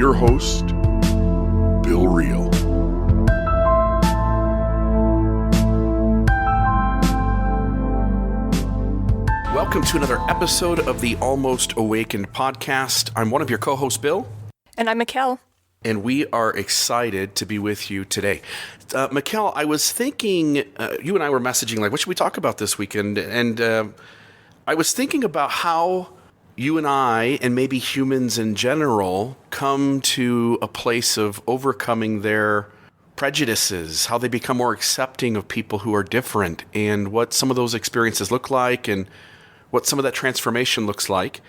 your host, Bill Reel. Welcome to another episode of the Almost Awakened podcast. I'm one of your co-hosts, Bill. And I'm Mikkel. And we are excited to be with you today. Mikkel, I was thinking, you and I were messaging, like, what should we talk about this weekend? And I was thinking about how you and I, and maybe humans in general, come to a place of overcoming their prejudices, how they become more accepting of people who are different, and what some of those experiences look like, and what some of that transformation looks like.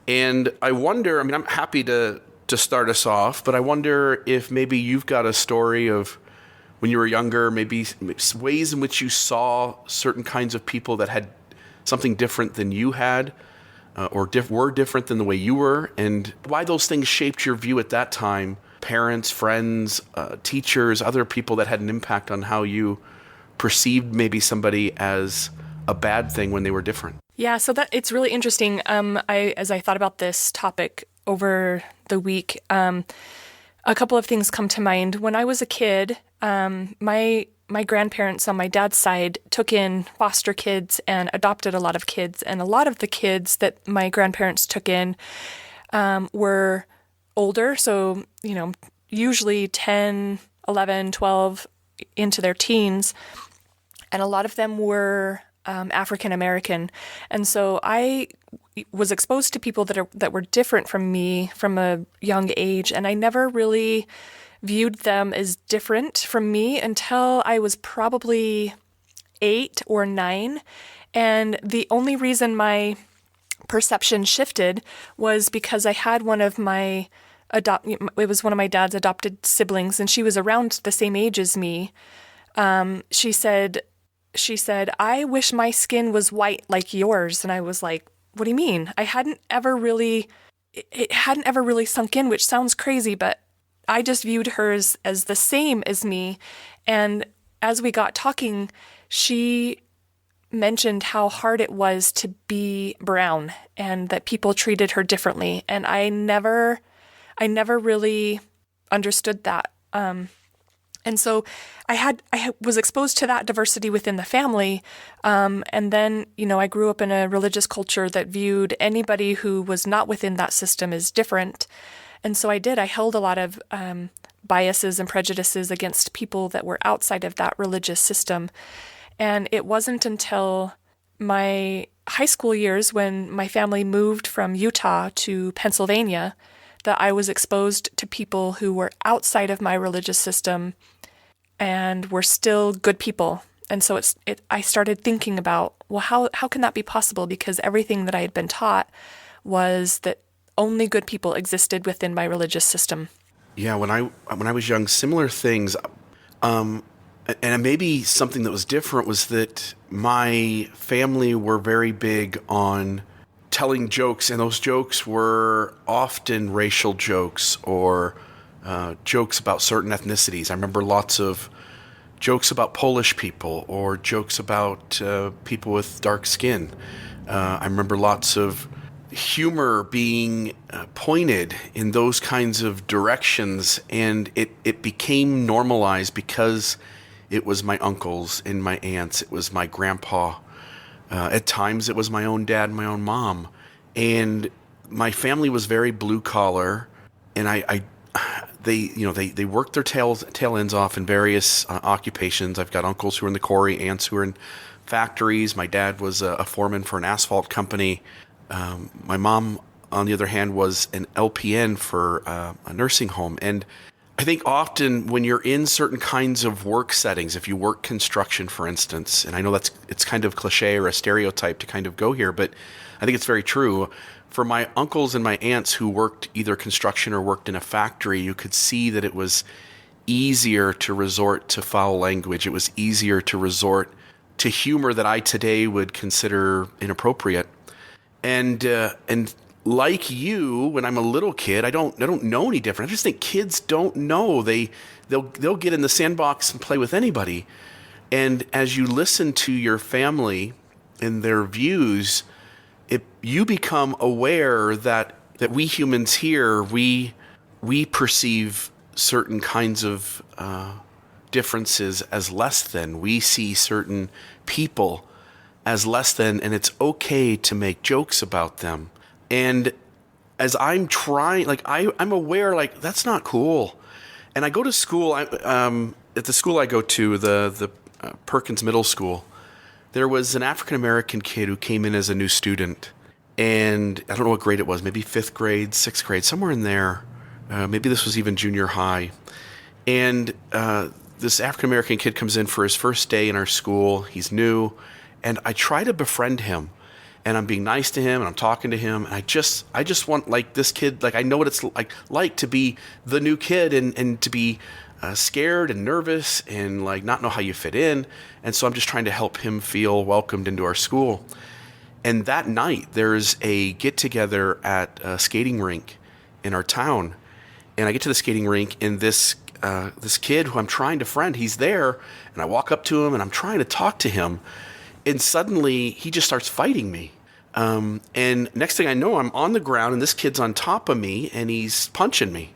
And I wonder, I'm happy to start us off, but I wonder if maybe you've got a story of when you were younger, maybe ways in which you saw certain kinds of people that had something different than you had, or were different than the way you were, and why those things shaped your view at that time. Parents, friends, teachers, other people that had an impact on how you perceived maybe somebody as a bad thing when they were different. Yeah, so that it's really interesting. As I thought about this topic over the week, a couple of things come to mind. When I was a kid, my grandparents on my dad's side took in foster kids and adopted a lot of kids. And a lot of the kids that my grandparents took in were older. So, usually 10, 11, 12 into their teens. And a lot of them were African American. And so I was exposed to people that were different from me from a young age. And I never really viewed them as different from me until I was probably 8 or 9. And the only reason my perception shifted was because I had one of my dad's adopted siblings, and she was around the same age as me. She said, "I wish my skin was white like yours." And I was like, "What do you mean?" It hadn't ever really sunk in, which sounds crazy, but I just viewed her as the same as me. And as we got talking, she mentioned how hard it was to be brown and that people treated her differently. And I never really understood that. And so I was exposed to that diversity within the family. And then, I grew up in a religious culture that viewed anybody who was not within that system as different. And so I held a lot of biases and prejudices against people that were outside of that religious system. And it wasn't until my high school years, when my family moved from Utah to Pennsylvania, that I was exposed to people who were outside of my religious system and were still good people. And so I started thinking about, well, how can that be possible? Because everything that I had been taught was that only good people existed within my religious system. Yeah, when I was young, similar things. And maybe something that was different was that my family were very big on telling jokes, and those jokes were often racial jokes or jokes about certain ethnicities. I remember lots of jokes about Polish people or jokes about people with dark skin. I remember lots of humor being pointed in those kinds of directions, and it became normalized because it was my uncles and my aunts, it was my grandpa. At times it was my own dad and my own mom. And my family was very blue collar, and they worked their tail ends off in various occupations. I've got uncles who are in the quarry, aunts who are in factories. My dad was a foreman for an asphalt company. My mom, on the other hand, was an LPN for a nursing home. And I think often when you're in certain kinds of work settings, if you work construction, for instance, and I know it's kind of cliche or a stereotype to kind of go here, but I think it's very true. For my uncles and my aunts who worked either construction or worked in a factory, you could see that it was easier to resort to foul language. It was easier to resort to humor that I today would consider inappropriate. And like you, when I'm a little kid, I don't know any different. I just think kids don't know. They'll get in the sandbox and play with anybody. And as you listen to your family and their views, you become aware that we humans here, we we perceive certain kinds of differences as less than. We see certain people as less than, and it's okay to make jokes about them. And as I'm trying, like I'm aware, like that's not cool. And I go to school. At the school I go to, the Perkins Middle School. There was an African American kid who came in as a new student, and I don't know what grade it was, maybe 5th grade, 6th grade, somewhere in there. Maybe this was even junior high. And this African American kid comes in for his first day in our school. He's new, and I try to befriend him. And I'm being nice to him, and I'm talking to him. And I just want, like, this kid, like, I know what it's like to be the new kid and to be scared and nervous and, like, not know how you fit in. And so I'm just trying to help him feel welcomed into our school. And that night, there's a get-together at a skating rink in our town. And I get to the skating rink, and this kid who I'm trying to friend, he's there. And I walk up to him, and I'm trying to talk to him. And suddenly, he just starts fighting me. And next thing I know, I'm on the ground, and this kid's on top of me, and he's punching me.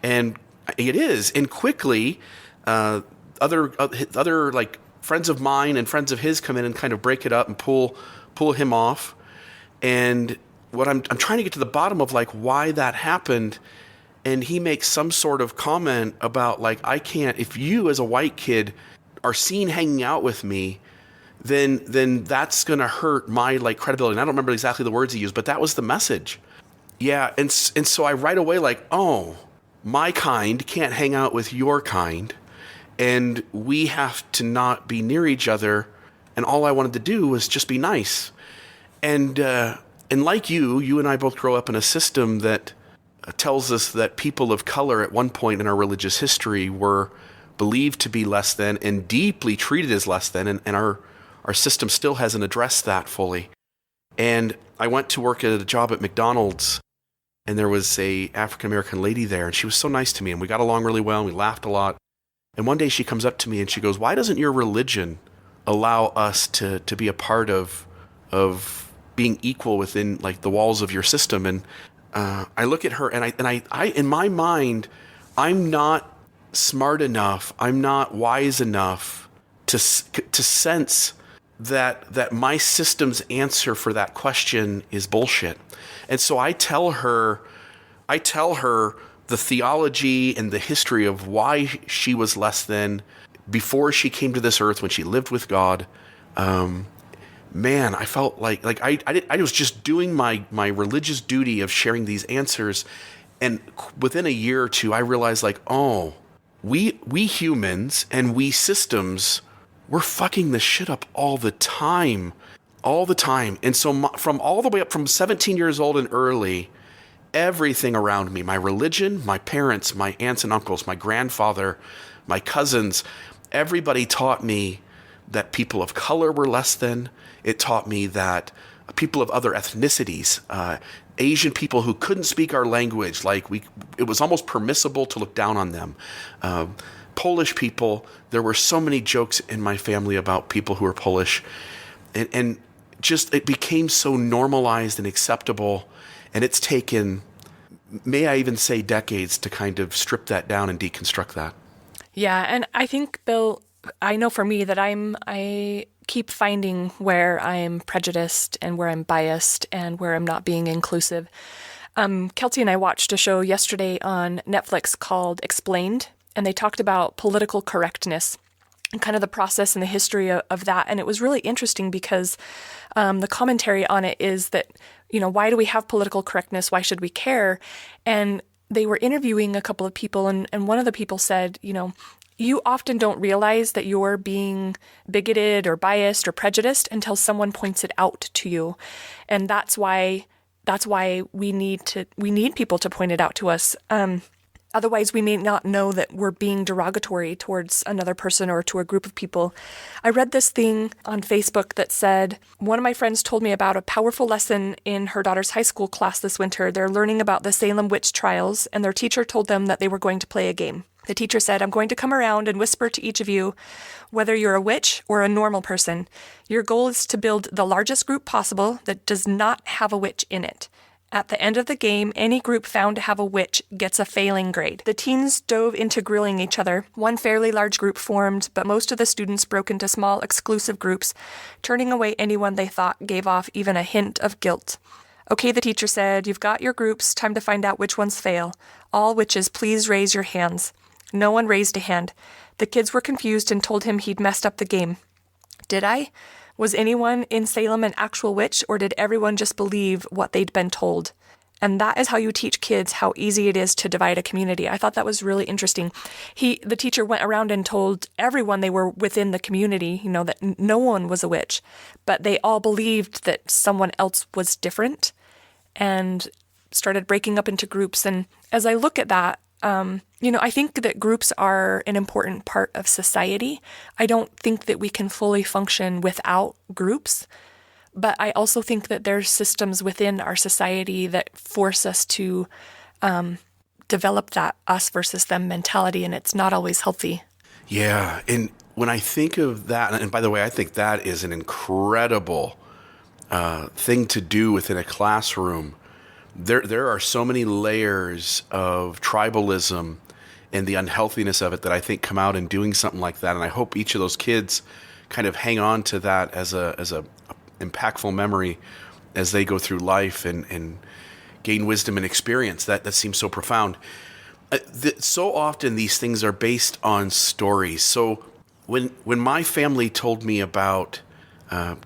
And it is. And quickly, other like friends of mine and friends of his come in and kind of break it up and pull him off. And what I'm trying to get to the bottom of, like, why that happened. And he makes some sort of comment about, like, I can't, if you as a white kid are seen hanging out with me, then that's going to hurt my, like, credibility. And I don't remember exactly the words he used, but that was the message. Yeah. And so I right away, like, oh, my kind can't hang out with your kind, and we have to not be near each other. And all I wanted to do was just be nice. And like you and I both grow up in a system that tells us that people of color at one point in our religious history were believed to be less than and deeply treated as less than. And our system still hasn't addressed that fully. And I went to work at a job at McDonald's, and there was a African-American lady there, and she was so nice to me, and we got along really well, and we laughed a lot. And one day she comes up to me and she goes, "Why doesn't your religion allow us to be a part of being equal within, like, the walls of your system?" And I look at her, and I in my mind, I'm not smart enough, I'm not wise enough to sense that my system's answer for that question is bullshit. And so I tell her the theology and the history of why she was less than before she came to this earth, when she lived with God. Man, I felt like I was just doing my religious duty of sharing these answers. And within a year or two, I realized, like, oh, we humans and we systems, we're fucking this shit up all the time. And so from all the way up from 17 years old and early, everything around me, my religion, my parents, my aunts and uncles, my grandfather, my cousins, everybody taught me that people of color were less than. It taught me that people of other ethnicities, Asian people who couldn't speak our language, it was almost permissible to look down on them. Polish people, there were so many jokes in my family about people who were Polish, and just it became so normalized and acceptable. And it's taken, may I even say, decades to kind of strip that down and deconstruct that. Yeah, and I think, Bill, I know for me that I keep finding where I'm prejudiced and where I'm biased and where I'm not being inclusive. Kelsey and I watched a show yesterday on Netflix called Explained, and they talked about political correctness and kind of the process and the history of that. And it was really interesting because the commentary on it is that, why do we have political correctness? Why should we care? And they were interviewing a couple of people, and one of the people said, you often don't realize that you're being bigoted or biased or prejudiced until someone points it out to you. And that's why we need people to point it out to us. Otherwise, we may not know that we're being derogatory towards another person or to a group of people. I read this thing on Facebook that said, one of my friends told me about a powerful lesson in her daughter's high school class this winter. They're learning about the Salem witch trials, and their teacher told them that they were going to play a game. The teacher said, "I'm going to come around and whisper to each of you, whether you're a witch or a normal person. Your goal is to build the largest group possible that does not have a witch in it. At the end of the game, any group found to have a witch gets a failing grade. The teens dove into grilling each other. One fairly large group formed, but most of the students broke into small, exclusive groups, turning away anyone they thought gave off even a hint of guilt. Okay, the teacher said, you've got your groups, time to find out which ones fail. All witches, please raise your hands. No one raised a hand. The kids were confused and told him he'd messed up the game. Did I? Was anyone in Salem an actual witch, or did everyone just believe what they'd been told? And that is how you teach kids how easy it is to divide a community. I thought that was really interesting. The teacher went around and told everyone they were within the community, that no one was a witch, but they all believed that someone else was different and started breaking up into groups. And as I look at that, I think that groups are an important part of society. I don't think that we can fully function without groups, but I also think that there's systems within our society that force us to develop that us versus them mentality, and it's not always healthy. Yeah, and when I think of that, and by the way, I think that is an incredible thing to do within a classroom. There are so many layers of tribalism and the unhealthiness of it that I think come out in doing something like that. And I hope each of those kids kind of hang on to that as a impactful memory as they go through life and gain wisdom and experience. That seems so profound. So often these things are based on stories. So when my family told me about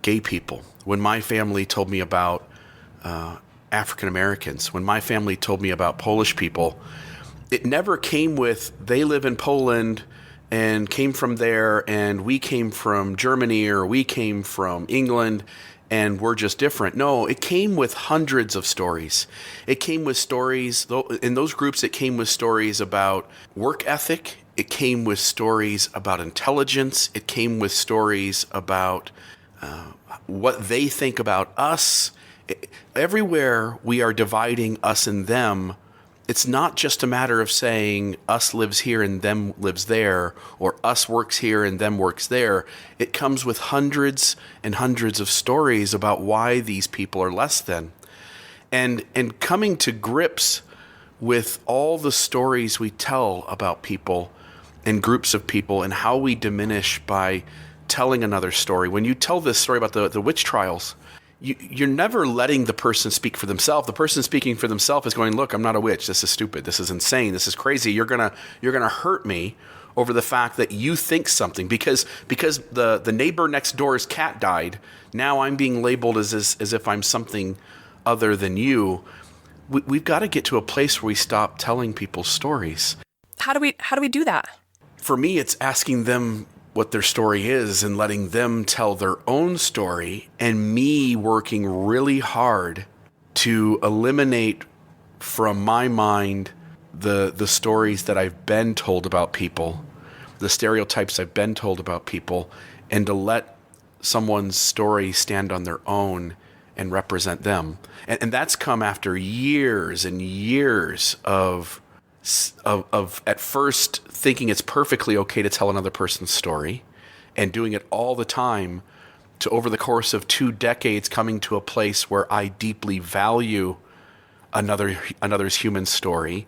gay people, when my family told me about African Americans, when my family told me about Polish people, it never came with they live in Poland and came from there and we came from Germany or we came from England and we're just different. No, it came with hundreds of stories. It came with stories, in those groups it came with stories about work ethic. It came with stories about intelligence. It came with stories about what they think about us. Everywhere we are dividing us and them, it's not just a matter of saying us lives here and them lives there, or us works here and them works there. It comes with hundreds and hundreds of stories about why these people are less than. And coming to grips with all the stories we tell about people and groups of people and how we diminish by telling another story. When you tell this story about the witch trials, you're never letting the person speak for themselves. The person speaking for themselves is going, look, I'm not a witch. This is stupid. This is insane. This is crazy. You're gonna hurt me over the fact that you think something because the neighbor next door's cat died. Now I'm being labeled as if I'm something other than you. We've got to get to a place where we stop telling people stories. How do we do that? For me, it's asking them what their story is and letting them tell their own story, and me working really hard to eliminate from my mind the stories that I've been told about people, the stereotypes I've been told about people, and to let someone's story stand on their own and represent them. And that's come after years and years of at first thinking it's perfectly okay to tell another person's story and doing it all the time, to over the course of 2 decades coming to a place where I deeply value another's human story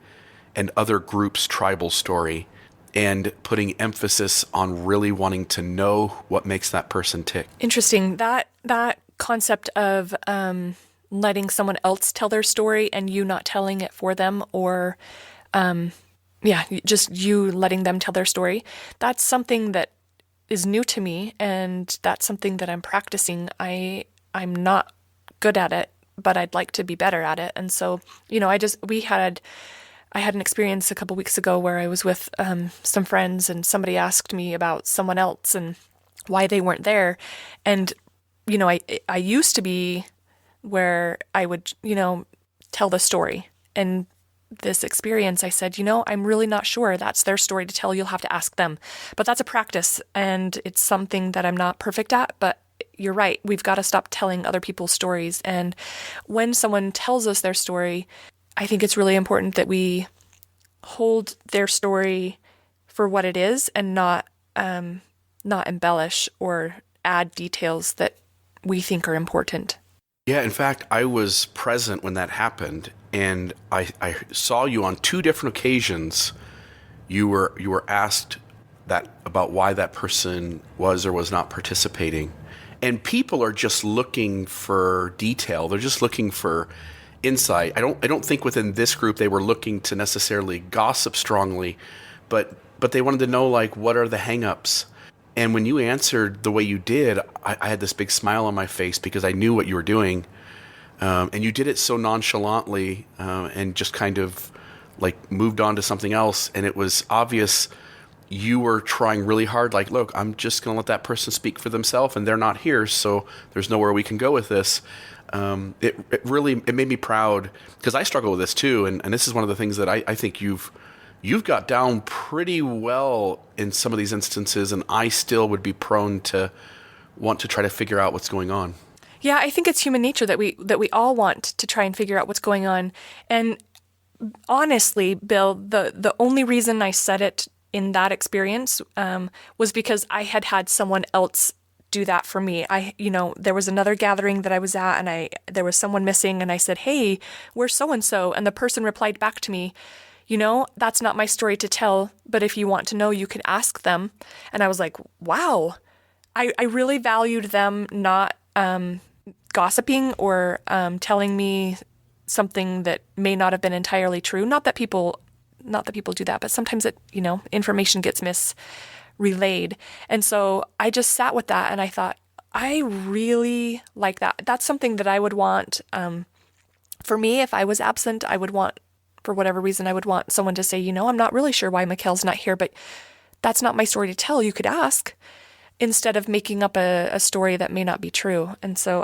and other groups' tribal story, and putting emphasis on really wanting to know what makes that person tick. Interesting. That concept of letting someone else tell their story and you not telling it for them, or just you letting them tell their story. That's something that is new to me, and that's something that I'm practicing. I'm not good at it, but I'd like to be better at it. And so, I had an experience a couple weeks ago where I was with some friends, and somebody asked me about someone else and why they weren't there. And, I used to be where I would, tell the story. And this experience, I said, I'm really not sure. That's their story to tell. You'll have to ask them. But that's a practice, and it's something that I'm not perfect at. But you're right. We've got to stop telling other people's stories. And when someone tells us their story, I think it's really important that we hold their story for what it is and not embellish or add details that we think are important. Yeah, in fact, I was present when that happened, and I saw you on two different occasions. You were asked that about why that person was or was not participating. And people are just looking for detail. They're just looking for insight. I don't think within this group they were looking to necessarily gossip strongly, but they wanted to know, like, what are the hangups. And when you answered the way you did, I had this big smile on my face because I knew what you were doing. And you did it so nonchalantly, and just kind of like moved on to something else. And it was obvious you were trying really hard. Like, look, I'm just going to let that person speak for themselves, and they're not here, so there's nowhere we can go with this. It really made me proud because I struggle with this too. And this is one of the things that I think you've got down pretty well in some of these instances, and I still would be prone to want to try to figure out what's going on. Yeah, I think it's human nature that we all want to try and figure out what's going on. And honestly, Bill, the only reason I said it in that experience was because I had someone else do that for me. There was another gathering that I was at, and there was someone missing, and I said, "Hey, where's so and so?" And the person replied back to me, "That's not my story to tell, but if you want to know, you could ask them." And I was like, wow, I really valued them not gossiping or telling me something that may not have been entirely true. Not that people do that, but sometimes information gets misrelayed. And so I just sat with that and I thought, I really like that. That's something that I would want. For me, if I was absent, for whatever reason, I would want someone to say, I'm not really sure why Mikkel's not here, but that's not my story to tell. You could ask, instead of making up a story that may not be true. And so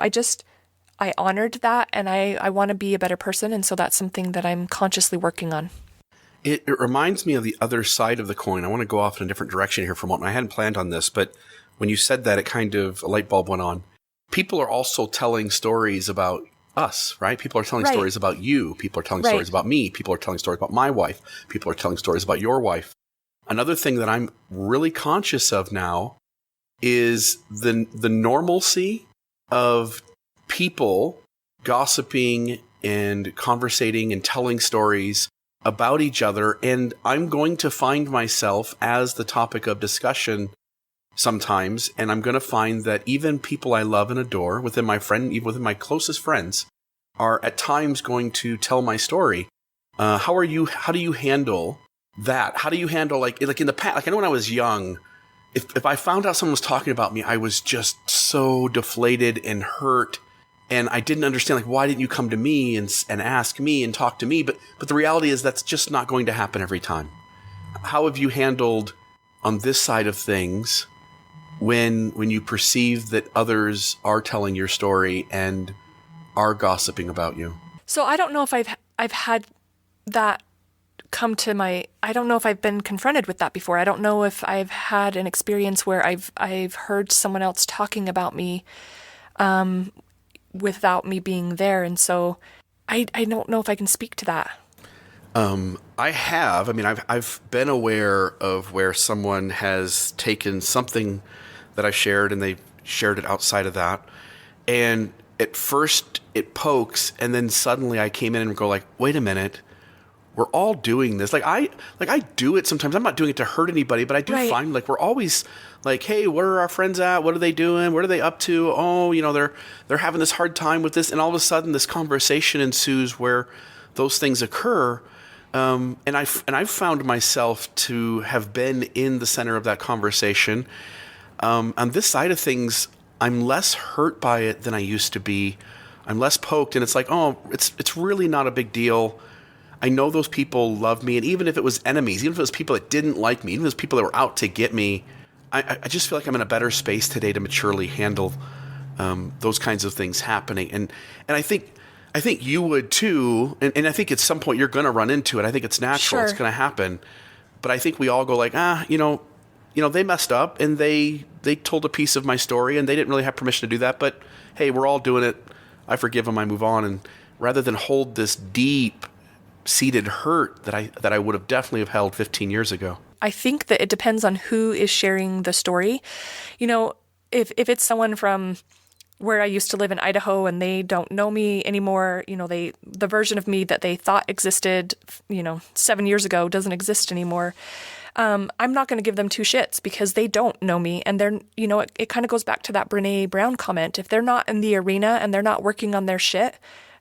I honored that, and I want to be a better person. And so that's something that I'm consciously working on. It reminds me of the other side of the coin. I want to go off in a different direction here for a moment. I hadn't planned on this, but when you said that, it kind of, a light bulb went on. People are also telling stories about us, right? People are telling stories about you. People are telling stories about me. People are telling stories about my wife. People are telling stories about your wife. Another thing that I'm really conscious of now is the normalcy of people gossiping and conversating and telling stories about each other. And I'm going to find myself as the topic of discussion sometimes. And I'm going to find that even people I love and adore even within my closest friends, are at times going to tell my story. How do you handle that? How do you handle, like in the past, like I know when I was young, if I found out someone was talking about me, I was just so deflated and hurt. And I didn't understand, like, why didn't you come to me and ask me and talk to me? But the reality is that's just not going to happen every time. How have you handled on this side of things when you perceive that others are telling your story and are gossiping about you? So I don't know if I've had that I don't know if I've been confronted with that before. I don't know if I've had an experience where I've heard someone else talking about me without me being there. And so I don't know if I can speak to that. I have. I mean, I've been aware of where someone has taken something that I shared and they shared it outside of that. And at first it pokes, and then suddenly I came in and go like, wait a minute. We're all doing this. Like I do it sometimes. I'm not doing it to hurt anybody, but I do find like we're always like, hey, where are our friends at? What are they doing? What are they up to? Oh, they're having this hard time with this, and all of a sudden this conversation ensues where those things occur. And I've found myself to have been in the center of that conversation. On this side of things, I'm less hurt by it than I used to be. I'm less poked, and it's like, oh, it's really not a big deal. I know those people love me, and even if it was enemies, even if it was people that didn't like me, even if it was people that were out to get me, I just feel like I'm in a better space today to maturely handle those kinds of things happening. And I think you would too, and I think at some point you're going to run into it. I think it's natural. Sure. It's going to happen. But I think we all go like, they messed up, and they told a piece of my story, and they didn't really have permission to do that. But hey, we're all doing it. I forgive them. I move on. And rather than hold this deep seated hurt that I would have definitely have held 15 years ago. I think that it depends on who is sharing the story. If it's someone from where I used to live in Idaho and they don't know me anymore. The version of me that they thought existed, 7 years ago doesn't exist anymore. I'm not going to give them two shits because they don't know me. And they're, it kind of goes back to that Brene Brown comment. If they're not in the arena and they're not working on their shit,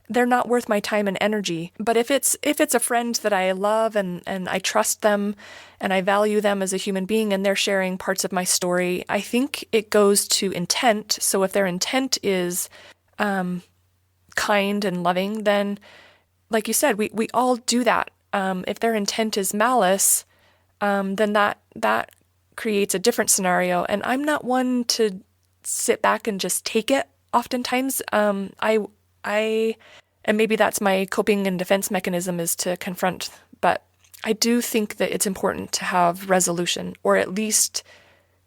they're not worth my time and energy. But if it's a friend that I love and I trust them and I value them as a human being and they're sharing parts of my story, I think it goes to intent. So if their intent is kind and loving, then like you said, we all do that. If their intent is malice, then that creates a different scenario. And I'm not one to sit back and just take it. Oftentimes, and maybe that's my coping and defense mechanism is to confront, but I do think that it's important to have resolution or at least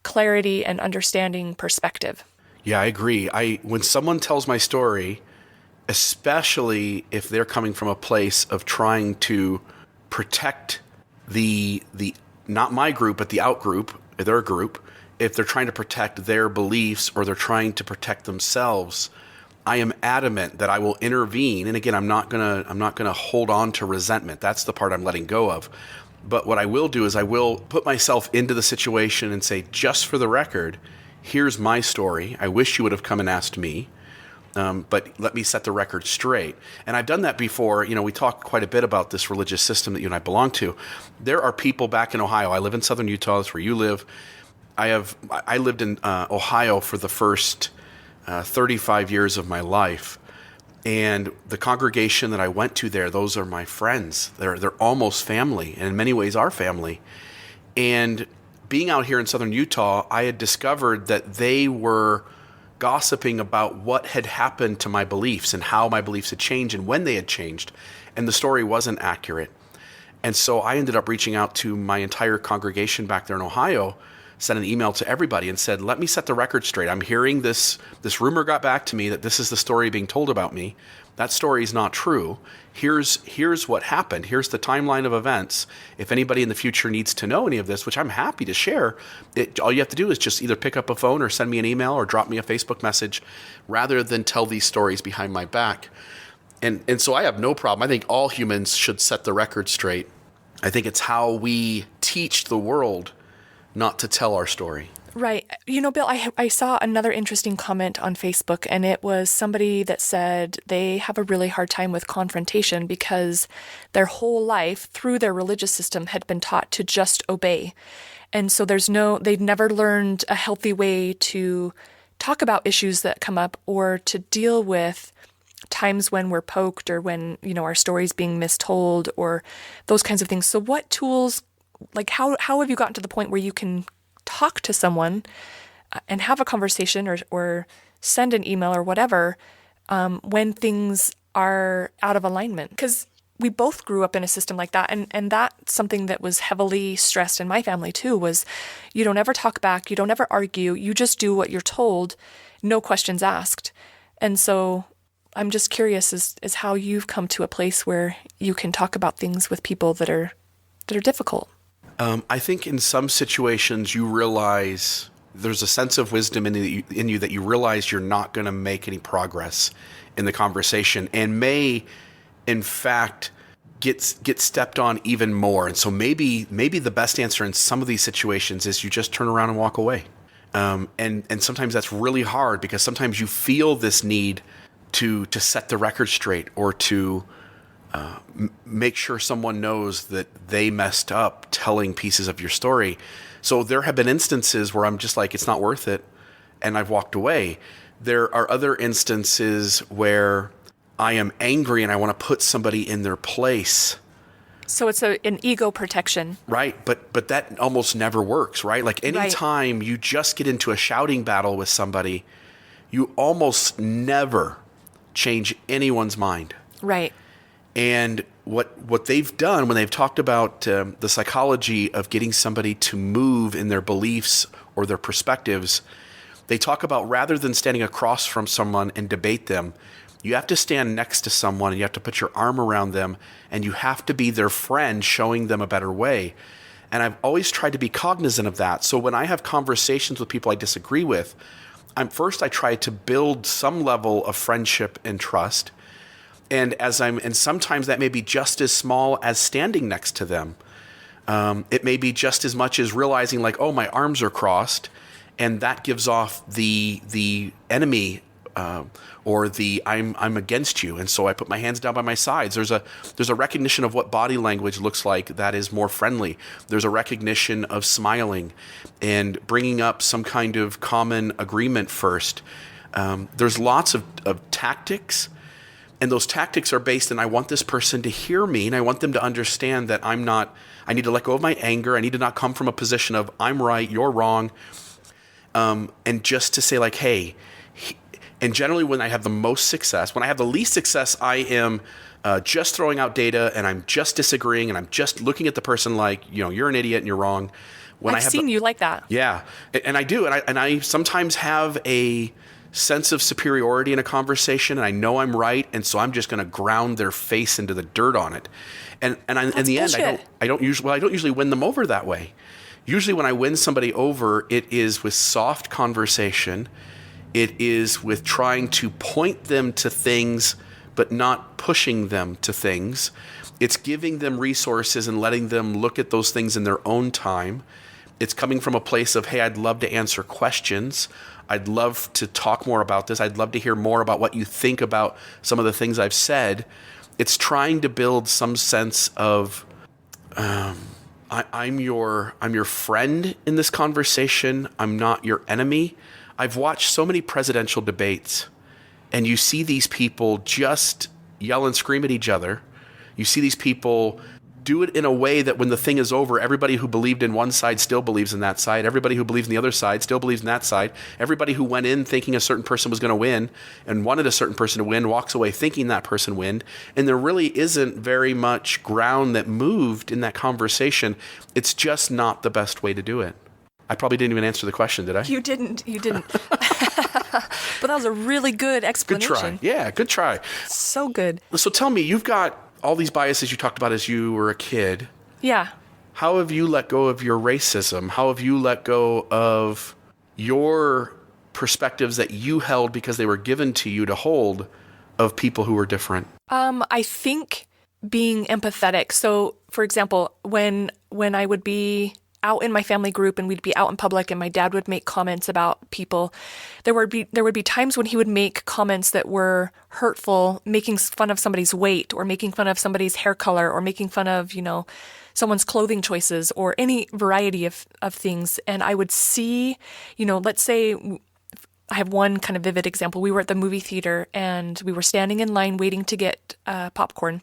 clarity and understanding perspective. Yeah, I agree. When someone tells my story, especially if they're coming from a place of trying to protect the not my group, but the out group, their group, if they're trying to protect their beliefs or they're trying to protect themselves, I am adamant that I will intervene. And again, I'm not gonna hold on to resentment. That's the part I'm letting go of. But what I will do is I will put myself into the situation and say, just for the record, here's my story. I wish you would have come and asked me. But let me set the record straight. And I've done that before. We talk quite a bit about this religious system that you and I belong to. There are people back in Ohio. I live in southern Utah. That's where you live. I lived in Ohio for the first 35 years of my life. And the congregation that I went to there, those are my friends. They're almost family, and in many ways are family. And being out here in southern Utah, I had discovered that they were gossiping about what had happened to my beliefs and how my beliefs had changed and when they had changed. And the story wasn't accurate. And so I ended up reaching out to my entire congregation back there in Ohio, sent an email to everybody and said, let me set the record straight. I'm hearing this rumor got back to me that this is the story being told about me. That story is not true. Here's what happened. Here's the timeline of events. If anybody in the future needs to know any of this, which I'm happy to share, all you have to do is just either pick up a phone or send me an email or drop me a Facebook message rather than tell these stories behind my back. And so I have no problem. I think all humans should set the record straight. I think it's how we teach the world not to tell our story. Right. Bill, I saw another interesting comment on Facebook, and it was somebody that said they have a really hard time with confrontation because their whole life through their religious system had been taught to just obey. And so they'd never learned a healthy way to talk about issues that come up or to deal with times when we're poked or when, our story's being mistold or those kinds of things. So what tools, like how have you gotten to the point where you can talk to someone and have a conversation or send an email or whatever when things are out of alignment? Because we both grew up in a system like that. And that's something that was heavily stressed in my family too, was you don't ever talk back, you don't ever argue, you just do what you're told, no questions asked. And so I'm just curious as how you've come to a place where you can talk about things with people that are difficult. I think in some situations you realize there's a sense of wisdom in you that you realize you're not going to make any progress in the conversation and may, in fact, get stepped on even more. And so maybe the best answer in some of these situations is you just turn around and walk away. And sometimes that's really hard because sometimes you feel this need to set the record straight or to make sure someone knows that they messed up telling pieces of your story. So there have been instances where I'm just like, it's not worth it, and I've walked away. There are other instances where I am angry and I want to put somebody in their place. So it's an ego protection. Right, but that almost never works, right? Like anytime you just get into a shouting battle with somebody, you almost never change anyone's mind. Right. And what they've done when they've talked about the psychology of getting somebody to move in their beliefs or their perspectives, they talk about rather than standing across from someone and debate them, you have to stand next to someone and you have to put your arm around them and you have to be their friend showing them a better way. And I've always tried to be cognizant of that. So when I have conversations with people I disagree with, I try to build some level of friendship and trust. And sometimes that may be just as small as standing next to them. It may be just as much as realizing like, oh, my arms are crossed, and that gives off the enemy, or the I'm against you, and so I put my hands down by my sides. There's a recognition of what body language looks like that is more friendly. There's a recognition of smiling and bringing up some kind of common agreement first. There's lots of tactics. And those tactics are based in, I want this person to hear me, and I want them to understand that I need to let go of my anger. I need to not come from a position of, I'm right, you're wrong. And just to say like, hey, and generally when I have the most success, when I have the least success, I am just throwing out data, and I'm just disagreeing, and I'm just looking at the person like, you're an idiot and you're wrong. I've seen you like that. Yeah. And I do. And I sometimes have a sense of superiority in a conversation, and I know I'm right, and so I'm just going to ground their face into the dirt on it. And in the bullshit. end, I don't usually win them over that way. Usually when I win somebody over, it is with soft conversation. It is with trying to point them to things, but not pushing them to things. It's giving them resources and letting them look at those things in their own time. It's coming from a place of, hey, I'd love to answer questions. I'd love to talk more about this. I'd love to hear more about what you think about some of the things I've said. It's trying to build some sense of, I'm your friend in this conversation. I'm not your enemy. I've watched so many presidential debates, and you see these people just yell and scream at each other. You see these people do it in a way that when the thing is over, everybody who believed in one side still believes in that side. Everybody who believes in the other side still believes in that side. Everybody who went in thinking a certain person was going to win and wanted a certain person to win walks away thinking that person win. And there really isn't very much ground that moved in that conversation. It's just not the best way to do it. I probably didn't even answer the question, did I? You didn't. But that was a really good explanation. Good try. Yeah, good try. So good. So tell me, you've got all these biases you talked about as you were a kid. Yeah. How have you let go of your racism? How have you let go of your perspectives that you held because they were given to you to hold of people who were different? I think being empathetic. So, for example, when I would be out in my family group and we'd be out in public and my dad would make comments about people, there would be times when he would make comments that were hurtful, making fun of somebody's weight or making fun of somebody's hair color or making fun of, someone's clothing choices or any variety of things. And I would see, let's say I have one kind of vivid example. We were at the movie theater and we were standing in line waiting to get popcorn.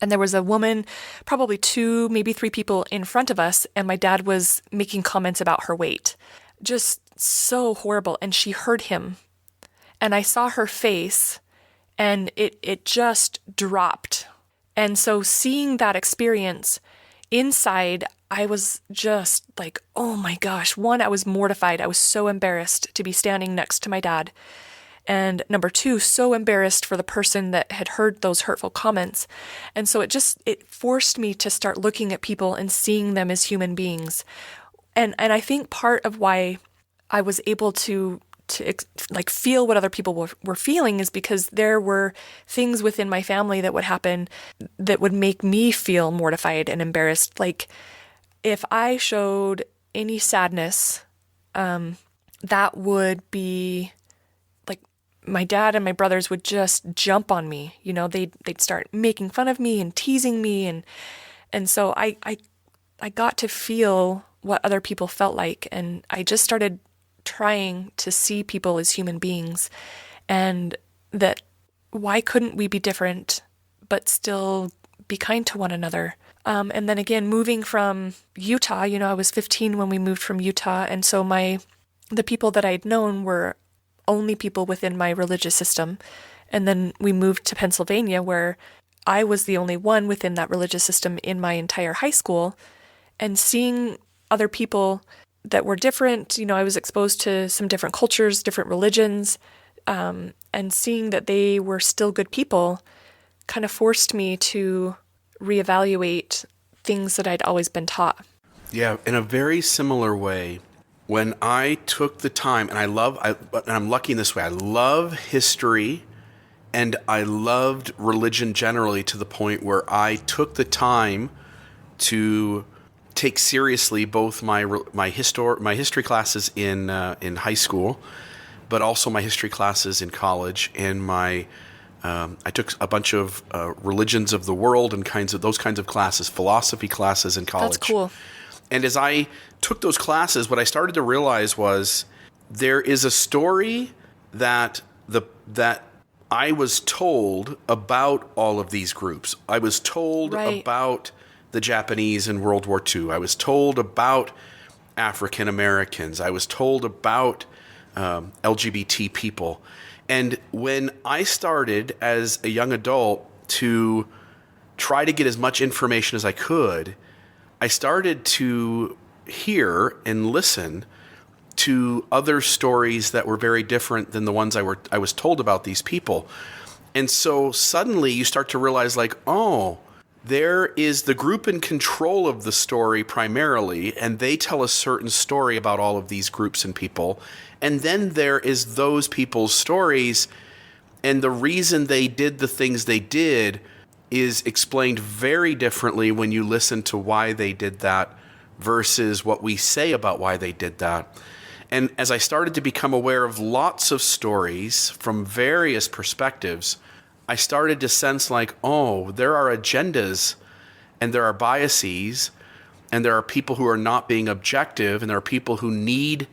And there was a woman, probably 2, maybe 3 people in front of us, and my dad was making comments about her weight. Just so horrible. And she heard him. And I saw her face, and it just dropped. And so seeing that experience inside, I was just like, oh my gosh. 1, I was mortified. I was so embarrassed to be standing next to my dad. And number 2, so embarrassed for the person that had heard those hurtful comments. And so it forced me to start looking at people and seeing them as human beings. And I think part of why I was able to feel what other people were feeling is because there were things within my family that would happen that would make me feel mortified and embarrassed. Like if I showed any sadness, that would be my dad and my brothers would just jump on me. They'd start making fun of me and teasing me. And so I got to feel what other people felt like. And I just started trying to see people as human beings, and that why couldn't we be different, but still be kind to one another? And then again, moving from Utah, I was 15 when we moved from Utah. And so the people that I'd known were only people within my religious system. And then we moved to Pennsylvania, where I was the only one within that religious system in my entire high school. And seeing other people that were different, I was exposed to some different cultures, different religions, and seeing that they were still good people kind of forced me to reevaluate things that I'd always been taught. Yeah, in a very similar way, when I took the time, and I'm lucky in this way, I love history and I loved religion generally to the point where I took the time to take seriously both my history classes in high school, but also my history classes in college, and I took a bunch of religions of the world and those kinds of classes, philosophy classes in college. That's cool. And as I took those classes, what I started to realize was there is a story that I was told about all of these groups. I was told about the Japanese in World War II. I was told about African Americans. I was told about LGBT people. And when I started as a young adult to try to get as much information as I could, I started to hear and listen to other stories that were very different than the ones I was told about these people. And so suddenly you start to realize, like, oh, there is the group in control of the story primarily, and they tell a certain story about all of these groups and people. And then there is those people's stories, and the reason they did the things they did is explained very differently when you listen to why they did that versus what we say about why they did that. And as I started to become aware of lots of stories from various perspectives, I started to sense like, oh, there are agendas and there are biases and there are people who are not being objective and there are people who need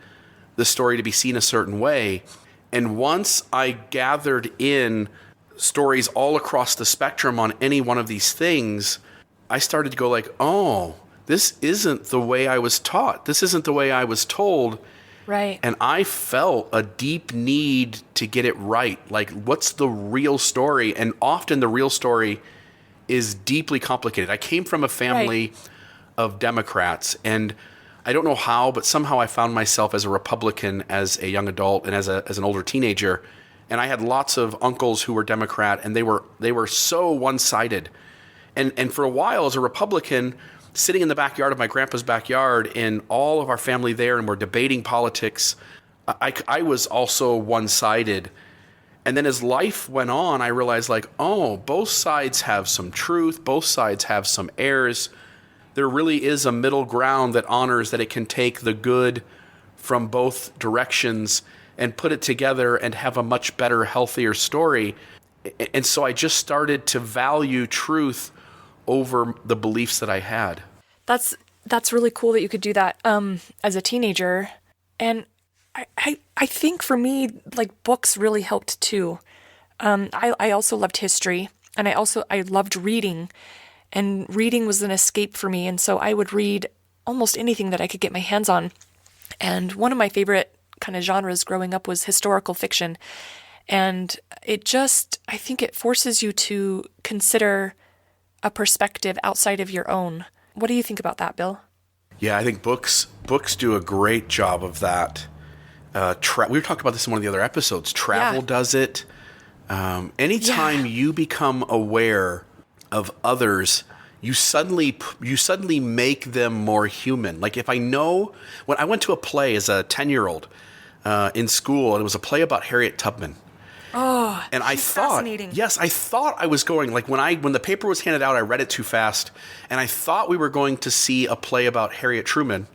the story to be seen a certain way. And once I gathered in stories all across the spectrum on any one of these things, I started to go like, oh, this isn't the way I was taught. This isn't the way I was told. Right. And I felt a deep need to get it right. Like, what's the real story? And often the real story is deeply complicated. I came from a family of Democrats, and I don't know how, but somehow I found myself as a Republican as a young adult and as an older teenager. And I had lots of uncles who were Democrat, and they were so one-sided. And for a while as a Republican, sitting in the backyard of my grandpa's backyard and all of our family there, and we're debating politics, I was also one-sided. And then as life went on, I realized like, oh, both sides have some truth. Both sides have some errors. There really is a middle ground that honors that it can take the good from both directions and put it together and have a much better, healthier story. And so I just started to value truth over the beliefs that I had. That's really cool that you could do that as a teenager. And I think for me, like, books really helped too. I also loved history, and I loved reading, and reading was an escape for me. And so I would read almost anything that I could get my hands on. And one of my favorite kind of genres growing up was historical fiction. And I think it forces you to consider a perspective outside of your own. What do you think about that, Bill? Yeah, I think books do a great job of that. We were talking about this in one of the other episodes. Travel does it. Anytime you become aware of others, you suddenly make them more human. Like, if I know, when I went to a play as a 10-year-old in school, and it was a play about Harriet Tubman. Oh, and I thought, I thought I was going, like, when the paper was handed out, I read it too fast, and I thought we were going to see a play about Harriet Truman,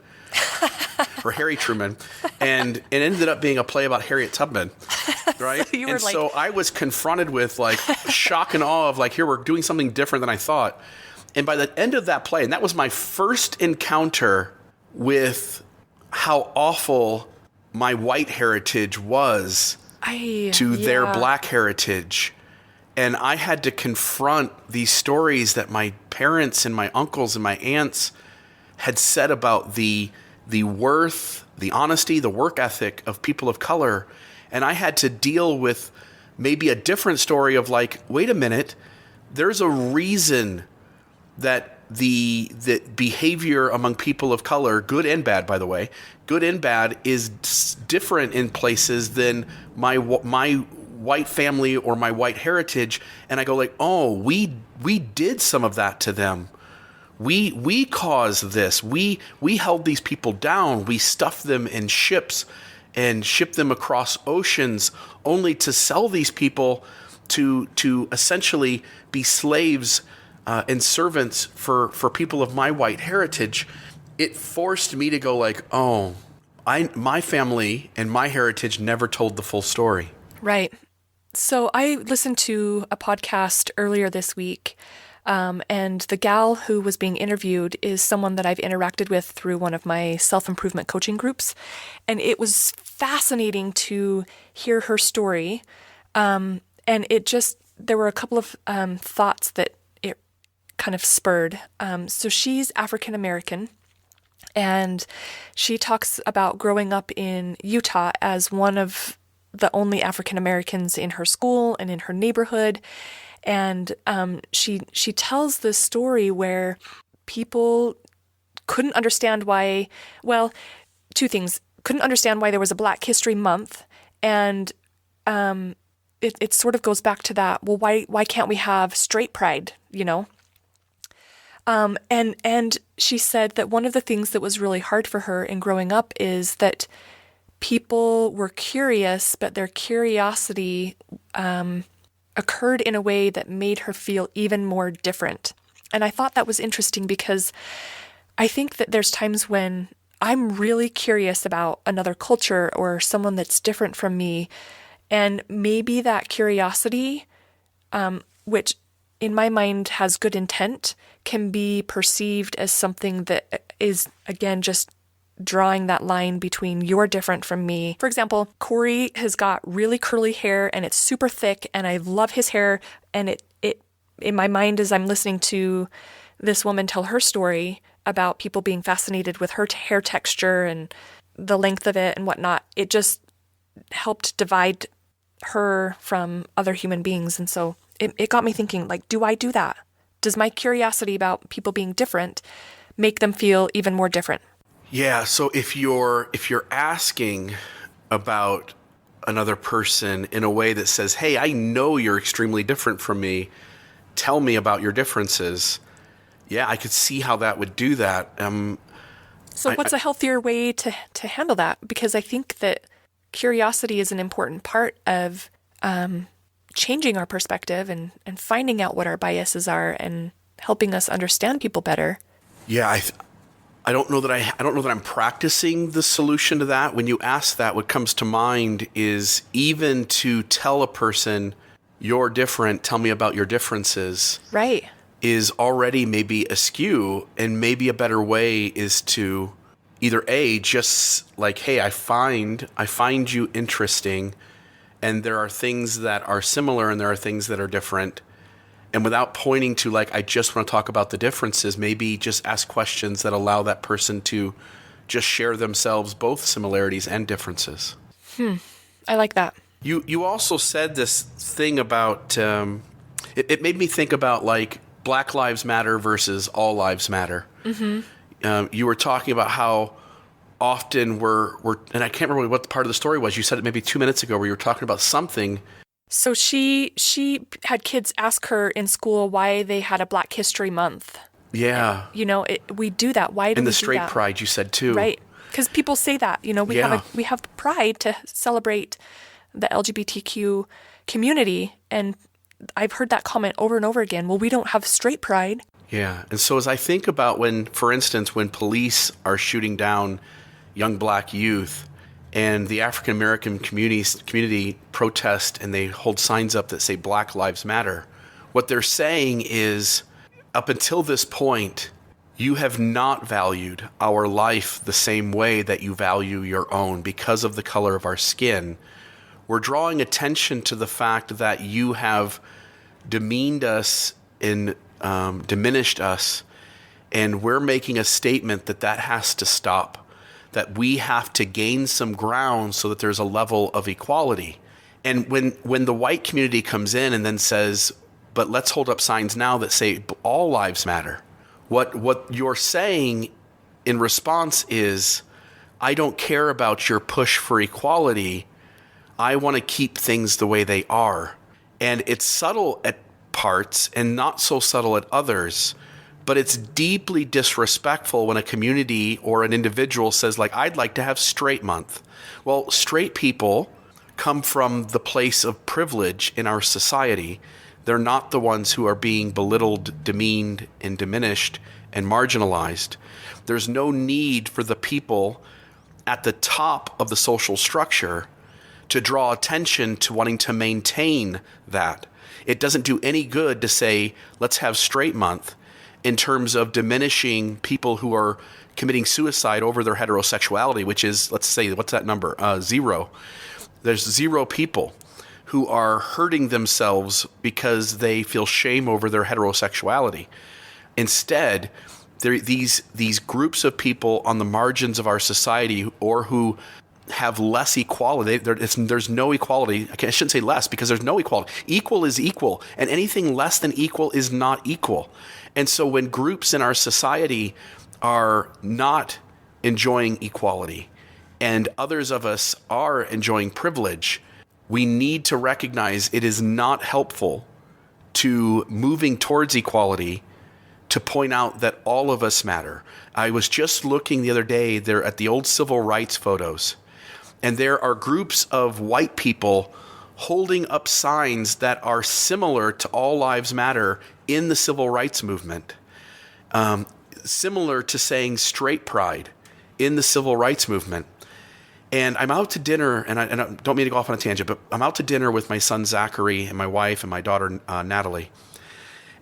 or Harry Truman, and it ended up being a play about Harriet Tubman, right? So I was confronted with, like, shock and awe of, like, here, we're doing something different than I thought. And by the end of that play, and that was my first encounter with how awful my white heritage was to their black heritage. And I had to confront these stories that my parents and my uncles and my aunts had said about the worth, the honesty, the work ethic of people of color. And I had to deal with maybe a different story of, like, wait a minute, there's a reason that the behavior among people of color, good and bad, by the way, good and bad, is different in places than my white family or my white heritage. And I go like, oh, we did some of that to them. We caused this. We held these people down. We stuffed them in ships and shipped them across oceans, only to sell these people to essentially be slaves and servants for people of my white heritage. It forced me to go like, oh, my family and my heritage never told the full story. Right. So I listened to a podcast earlier this week, and the gal who was being interviewed is someone that I've interacted with through one of my self-improvement coaching groups. And it was fascinating to hear her story. And there were a couple of thoughts that it kind of spurred. So she's African American, and she talks about growing up in Utah as one of the only African Americans in her school and in her neighborhood. And she tells this story where people couldn't understand why, well, two things, couldn't understand why there was a Black History Month. And it sort of goes back to that, well, why can't we have straight pride, you know? And she said that one of the things that was really hard for her in growing up is that people were curious, but their curiosity occurred in a way that made her feel even more different. And I thought that was interesting because I think that there's times when I'm really curious about another culture or someone that's different from me, and maybe that curiosity, which in my mind has good intent, can be perceived as something that is, again, just drawing that line between you're different from me. For example, Corey has got really curly hair and it's super thick, and I love his hair. And it in my mind, as I'm listening to this woman tell her story about people being fascinated with her hair texture and the length of it and whatnot, it just helped divide her from other human beings. And so it got me thinking, like, do I do that? Does my curiosity about people being different make them feel even more different? Yeah, so if you're asking about another person in a way that says, "Hey, I know you're extremely different from me. Tell me about your differences." Yeah, I could see how that would do that. So what's a healthier way to handle that? Because I think that curiosity is an important part of changing our perspective and finding out what our biases are and helping us understand people better. Yeah, I don't know that I'm practicing the solution to that. When you ask that, what comes to mind is even to tell a person, "You're different, tell me about your differences." Right. Is already maybe askew, and maybe a better way is to either just like, "Hey, I find you interesting, and there are things that are similar and there are things that are different." And without pointing to, like, I just want to talk about the differences, maybe just ask questions that allow that person to just share themselves, both similarities and differences. I like that. You also said this thing about, it made me think about, like, Black Lives Matter versus All Lives Matter. Mm-hmm. You were talking about how often we're, and I can't remember what the part of the story was. You said it maybe 2 minutes ago where you were talking about something. So she had kids ask her in school why they had a Black History Month. Yeah. You know, we do that. Why do we do that? And the straight pride, you said too. Right. Because people say that, you know, we have pride to celebrate the LGBTQ community. And I've heard that comment over and over again. Well, we don't have straight pride. Yeah. And so as I think about when, for instance, when police are shooting down young Black youth, and the African American community protest, and they hold signs up that say Black Lives Matter, what they're saying is, up until this point, you have not valued our life the same way that you value your own because of the color of our skin. We're drawing attention to the fact that you have demeaned us and diminished us, and we're making a statement that has to stop. That we have to gain some ground so that there's a level of equality. And when the white community comes in and then says, "But let's hold up signs now that say all lives matter," what you're saying in response is, "I don't care about your push for equality. I want to keep things the way they are." And it's subtle at parts and not so subtle at others. But it's deeply disrespectful when a community or an individual says, like, I'd like to have straight month. Well, straight people come from the place of privilege in our society. They're not the ones who are being belittled, demeaned, and diminished and marginalized. There's no need for the people at the top of the social structure to draw attention to wanting to maintain that. It doesn't do any good to say, let's have straight month, in terms of diminishing people who are committing suicide over their heterosexuality, which is, let's say, what's that number? 0. There's 0 people who are hurting themselves because they feel shame over their heterosexuality. Instead, these groups of people on the margins of our society, or who have less equality. There's no equality. I shouldn't say less, because there's no equality. Equal is equal, and anything less than equal is not equal. And so when groups in our society are not enjoying equality and others of us are enjoying privilege, we need to recognize it is not helpful to moving towards equality to point out that all of us matter. I was just looking the other day there at the old civil rights photos, and there are groups of white people holding up signs that are similar to All Lives Matter in the civil rights movement, similar to saying straight pride in the civil rights movement. And I'm out to dinner, and I don't mean to go off on a tangent, but I'm out to dinner with my son Zachary and my wife and my daughter Natalie.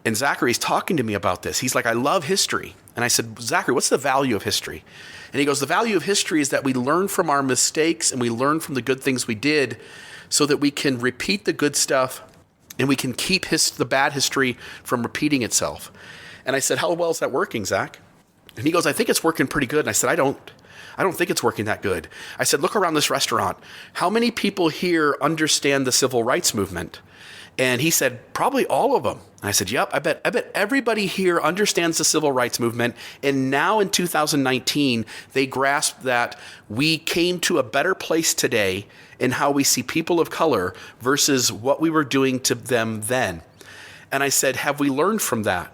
And Zachary's talking to me about this. He's like, I love history. And I said, Zachary, what's the value of history? And he goes, the value of history is that we learn from our mistakes and we learn from the good things we did so that we can repeat the good stuff and we can keep the bad history from repeating itself. And I said, how well is that working, Zach? And he goes, I think it's working pretty good. And I said, I don't think it's working that good. I said, look around this restaurant. How many people here understand the civil rights movement? And he said, probably all of them. And I said, yep, I bet everybody here understands the civil rights movement. And now in 2019, they grasp that we came to a better place today in how we see people of color versus what we were doing to them then. And I said, have we learned from that?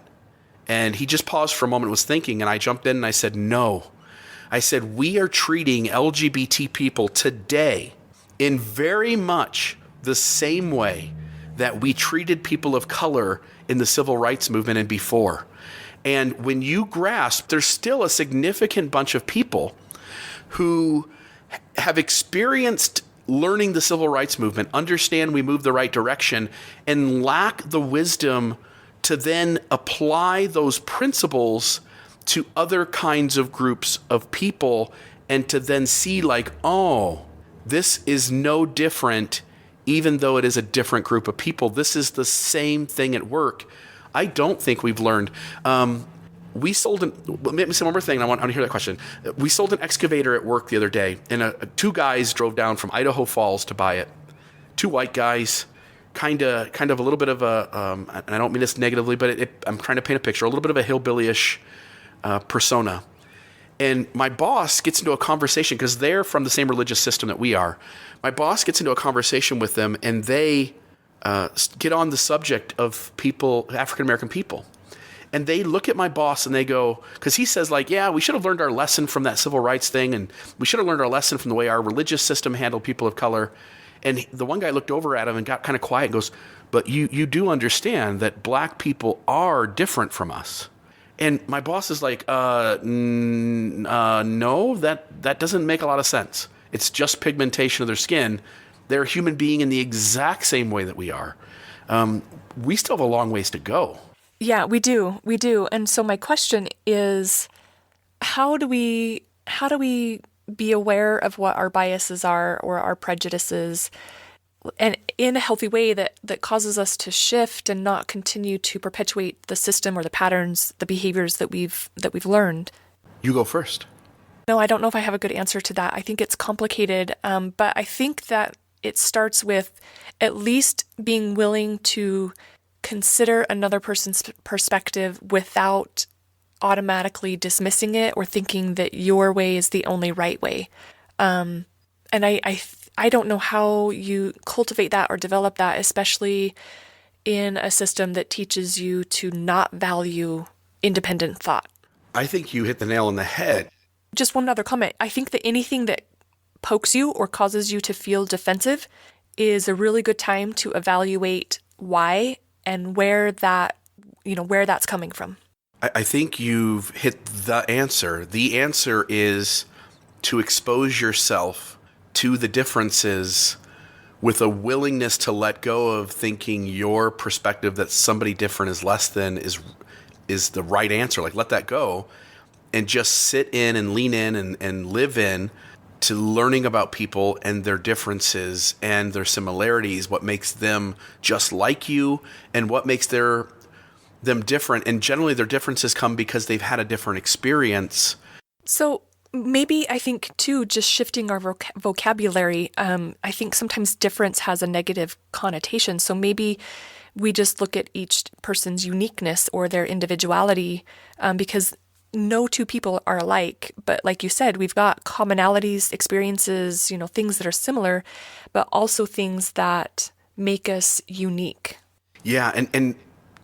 And he just paused for a moment, was thinking, and I jumped in and I said, no. I said, we are treating LGBT people today in very much the same way that we treated people of color in the civil rights movement and before. And when you grasp, there's still a significant bunch of people who have experienced learning the civil rights movement, understand we move the right direction, and lack the wisdom to then apply those principles to other kinds of groups of people, and to then see like, oh, this is no different. Even though it is a different group of people, this is the same thing at work. I don't think we've learned. We sold let me say one more thing. I want to hear that question. We sold an excavator at work the other day, and 2 guys drove down from Idaho Falls to buy it. 2 white guys, kind of a little bit of a, and I don't mean this negatively, but I'm trying to paint a picture, a little bit of a hillbillyish persona. And my boss gets into a conversation, because they're from the same religious system that we are. My boss gets into a conversation with them, and they get on the subject of people, African-American people. And they look at my boss and they go, because he says like, yeah, we should have learned our lesson from that civil rights thing, and we should have learned our lesson from the way our religious system handled people of color. And the one guy looked over at him and got kind of quiet and goes, but you do understand that black people are different from us. And my boss is like, no, that doesn't make a lot of sense. It's just pigmentation of their skin. They're a human being in the exact same way that we are. We still have a long ways to go. Yeah, we do. And so my question is, how do we be aware of what our biases are or our prejudices, and in a healthy way that causes us to shift and not continue to perpetuate the system or the patterns, the behaviors that we've learned? You go first. No, I don't know if I have a good answer to that. I think it's complicated, but I think that it starts with at least being willing to consider another person's perspective without automatically dismissing it or thinking that your way is the only right way. And I don't know how you cultivate that or develop that, especially in a system that teaches you to not value independent thought. I think you hit the nail on the head. Just one other comment. I think that anything that pokes you or causes you to feel defensive is a really good time to evaluate why and where that's coming from. I think you've hit the answer. The answer is to expose yourself to the differences with a willingness to let go of thinking your perspective that somebody different is less than is the right answer. Like, let that go and just sit in and lean in and live in to learning about people and their differences and their similarities, what makes them just like you and what makes them different. And generally their differences come because they've had a different experience. So maybe I think, too, just shifting our vocabulary, I think sometimes difference has a negative connotation. So maybe we just look at each person's uniqueness or their individuality, because no two people are alike. But like you said, we've got commonalities, experiences, things that are similar, but also things that make us unique. Yeah, and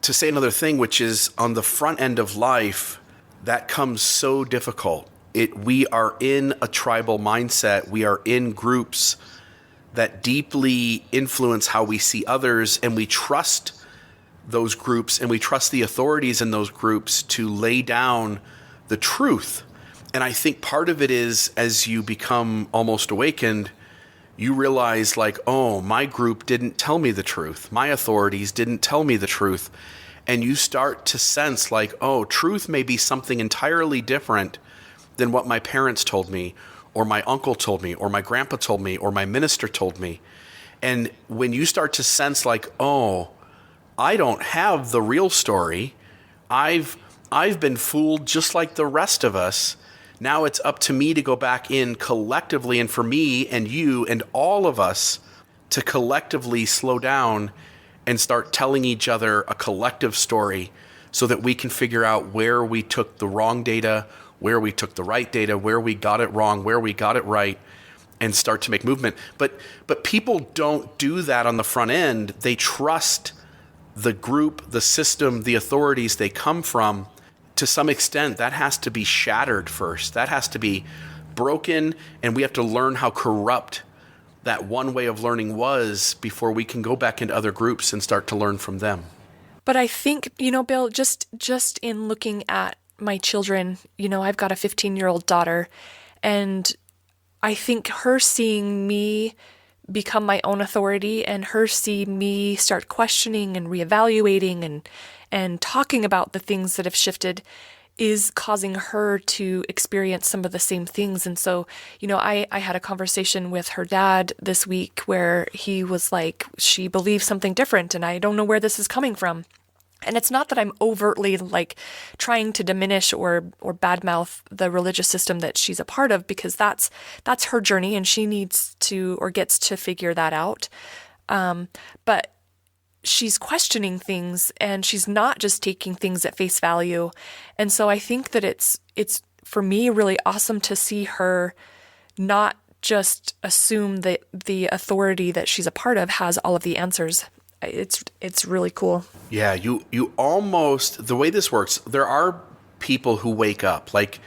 to say another thing, which is on the front end of life, that comes so difficult. We are in a tribal mindset. We are in groups that deeply influence how we see others, and we trust those groups and we trust the authorities in those groups to lay down the truth. And I think part of it is, as you become almost awakened, you realize like, oh, my group didn't tell me the truth. My authorities didn't tell me the truth. And you start to sense like, oh, truth may be something entirely different than what my parents told me, or my uncle told me, or my grandpa told me, or my minister told me. And when you start to sense like, oh, I don't have the real story. I've been fooled just like the rest of us. Now it's up to me to go back in collectively, and for me and you and all of us to collectively slow down and start telling each other a collective story so that we can figure out where we took the wrong data, where we took the right data, where we got it wrong, where we got it right, and start to make movement. But people don't do that on the front end. They trust the group, the system, the authorities they come from. To some extent, that has to be shattered first. That has to be broken, and we have to learn how corrupt that one way of learning was before we can go back into other groups and start to learn from them. But I think, Bill, just in looking at my children, I've got a 15-year-old daughter, and I think her seeing me become my own authority and her see me start questioning and reevaluating and talking about the things that have shifted is causing her to experience some of the same things. And so, I had a conversation with her dad this week where he was like, she believes something different and I don't know where this is coming from. And it's not that I'm overtly like trying to diminish or badmouth the religious system that she's a part of, because that's her journey and she needs to or gets to figure that out. But she's questioning things and she's not just taking things at face value. And so I think that it's for me really awesome to see her not just assume that the authority that she's a part of has all of the answers. It's really cool. Yeah, you almost, the way this works, there are people who wake up. Like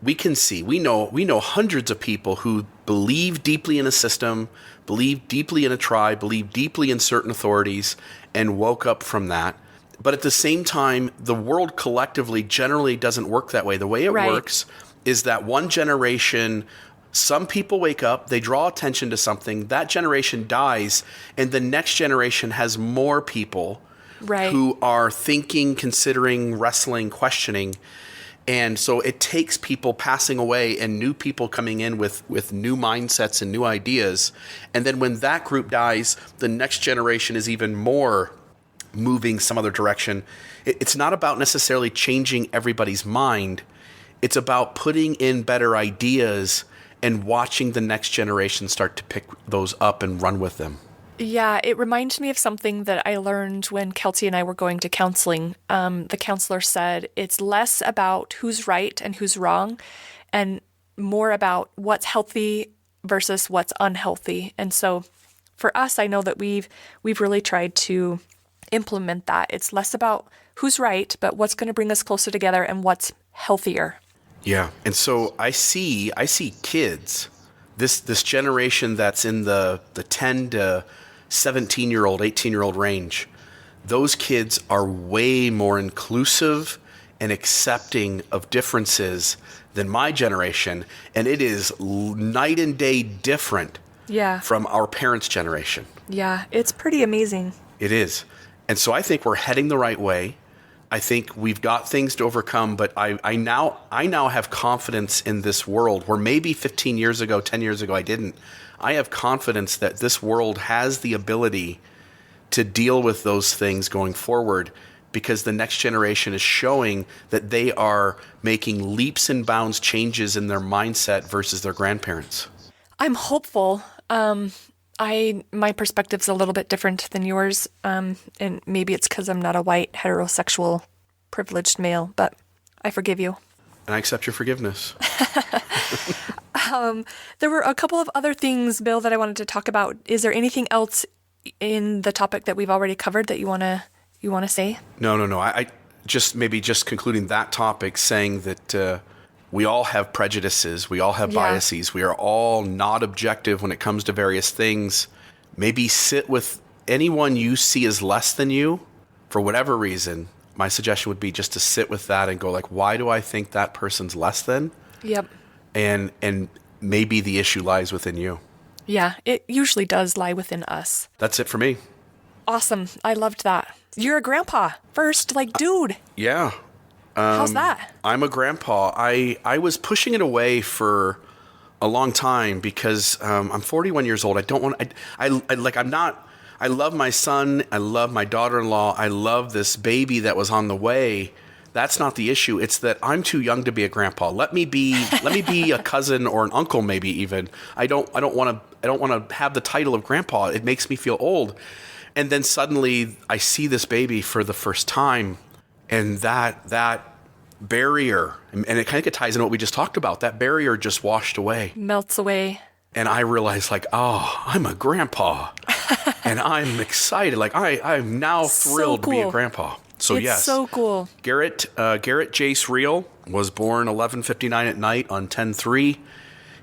we know hundreds of people who believe deeply in a system, believe deeply in a tribe, believe deeply in certain authorities, and woke up from that. But at the same time, the world collectively generally doesn't work that way. The way it works is that one generation, some people wake up, they draw attention to something, that generation dies, and the next generation has more people who are thinking, considering, wrestling, questioning. And so it takes people passing away and new people coming in with new mindsets and new ideas. And then when that group dies, the next generation is even more moving some other direction. It's not about necessarily changing everybody's mind. It's about putting in better ideas and watching the next generation start to pick those up and run with them. Yeah, it reminds me of something that I learned when Kelsey and I were going to counseling. The counselor said it's less about who's right and who's wrong and more about what's healthy versus what's unhealthy. And so for us, I know that we've really tried to implement that. It's less about who's right, but what's going to bring us closer together and what's healthier. Yeah. And so I see kids, this generation that's in the 10 to 17-year-old, 18-year-old range. Those kids are way more inclusive and accepting of differences than my generation, and it is night and day different from our parents' generation. Yeah, it's pretty amazing. It is. And so I think we're heading the right way. I think we've got things to overcome, but I now have confidence in this world where maybe 15 years ago, 10 years ago I didn't. I have confidence that this world has the ability to deal with those things going forward, because the next generation is showing that they are making leaps and bounds changes in their mindset versus their grandparents. I'm hopeful. My perspective's a little bit different than yours, and maybe it's because I'm not a white, heterosexual, privileged male, but I forgive you. And I accept your forgiveness. There were a couple of other things, Bill, that I wanted to talk about. Is there anything else in the topic that we've already covered that you wanna say? No. I just concluding that topic, saying that we all have prejudices, we all have biases, we are all not objective when it comes to various things. Maybe sit with anyone you see as less than you for whatever reason. My suggestion would be just to sit with that and go like, why do I think that person's less than? Yep. And maybe the issue lies within you. Yeah, it usually does lie within us. That's it for me. Awesome. I loved that. You're a grandpa. First, dude. Yeah. How's that? I'm a grandpa. I was pushing it away for a long time because I'm 41 years old. I don't want. I love my son. I love my daughter-in-law. I love this baby that was on the way. That's not the issue. It's that I'm too young to be a grandpa. Let me be a cousin or an uncle, maybe even. I don't want to have the title of grandpa. It makes me feel old. And then suddenly I see this baby for the first time, and that barrier, and it kind of ties into what we just talked about. That barrier just washed away. Melts away. And I realized I'm a grandpa. And I'm excited. I'm now thrilled to be a grandpa. So it's yes. So cool. Garrett Jace Reel was born 11:59 at night on 10/3.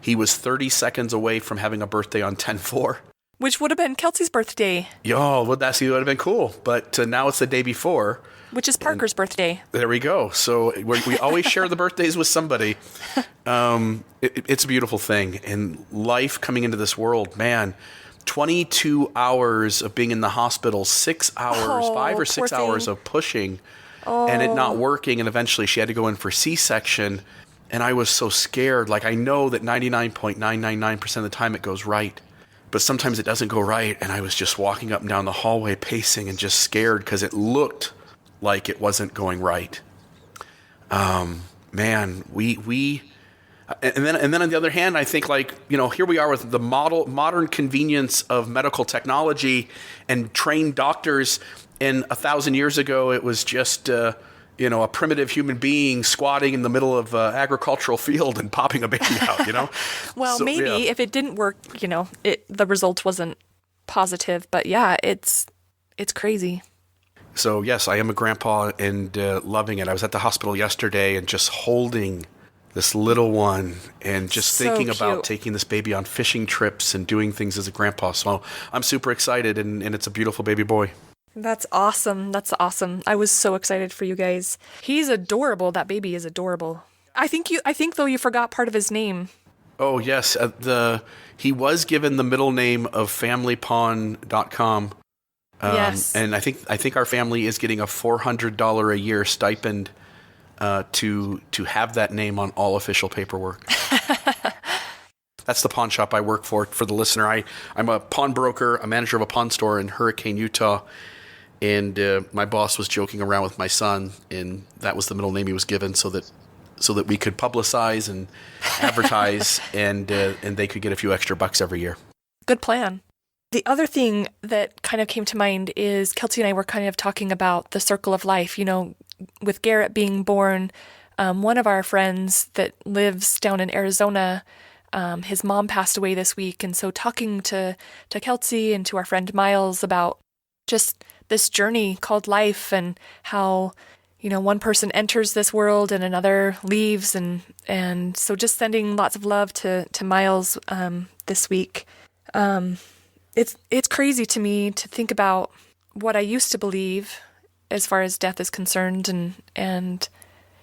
He was 30 seconds away from having a birthday on 10/4. Which would have been Kelsey's birthday. Yo, well, that would have been cool. But now it's the day before. Which is Parker's birthday. There we go. So we always share the birthdays with somebody. It's a beautiful thing. And life coming into this world, man, 22 hours of being in the hospital, 6 hours, 5 or 6 hours of pushing and it not working. And eventually she had to go in for C-section. And I was so scared. I know that 99.999% of the time it goes right. But sometimes it doesn't go right. And I was just walking up and down the hallway pacing and just scared because it looked like it wasn't going right. Man, and then on the other hand, I think here we are with the modern convenience of medical technology and trained doctors. And 1,000 years ago, it was just a primitive human being squatting in the middle of an agricultural field and popping a baby out. Well, so, maybe if it didn't work, the result wasn't positive. But yeah, it's crazy. So yes, I am a grandpa and loving it. I was at the hospital yesterday and just holding this little one and just thinking about taking this baby on fishing trips and doing things as a grandpa. So I'm super excited, and it's a beautiful baby boy. That's awesome. That's awesome. I was so excited for you guys. He's adorable. That baby is adorable. I think though you forgot part of his name. Oh yes, he was given the middle name of familypawn.com. Yes. And I think our family is getting a $400 a year stipend to have that name on all official paperwork. That's the pawn shop I work for the listener. I'm a pawnbroker, a manager of a pawn store in Hurricane, Utah. And my boss was joking around with my son, and that was the middle name he was given so that we could publicize and advertise and they could get a few extra bucks every year. Good plan. The other thing that kind of came to mind is Kelsey and I were kind of talking about the circle of life. With Garrett being born, one of our friends that lives down in Arizona, his mom passed away this week. And so talking to Kelsey and to our friend Miles about just this journey called life, and how, one person enters this world and another leaves. And so just sending lots of love to Miles this week. It's crazy to me to think about what I used to believe as far as death is concerned. And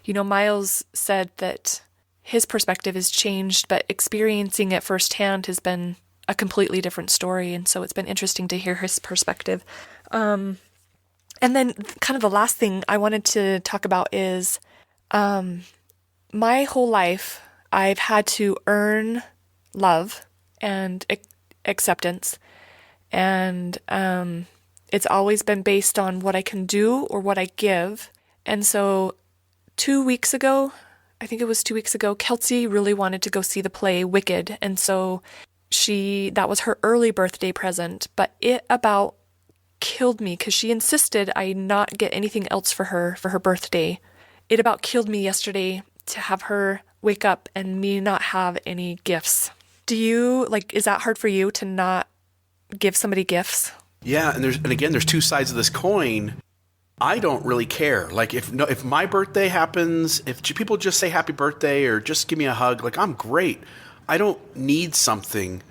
Miles said that his perspective has changed, but experiencing it firsthand has been a completely different story. And so it's been interesting to hear his perspective. And then kind of the last thing I wanted to talk about is my whole life, I've had to earn love and acceptance. And it's always been based on what I can do or what I give. And so 2 weeks ago, I think it was 2 weeks ago, Kelsey really wanted to go see the play Wicked. And so that was her early birthday present, but it about killed me because she insisted I not get anything else for her birthday. It about killed me yesterday to have her wake up and me not have any gifts. Is that hard for you to not give somebody gifts? Yeah, and there's two sides of this coin. I don't really care. Like if my birthday happens, if people just say happy birthday or just give me a hug, like I'm great. I don't need something.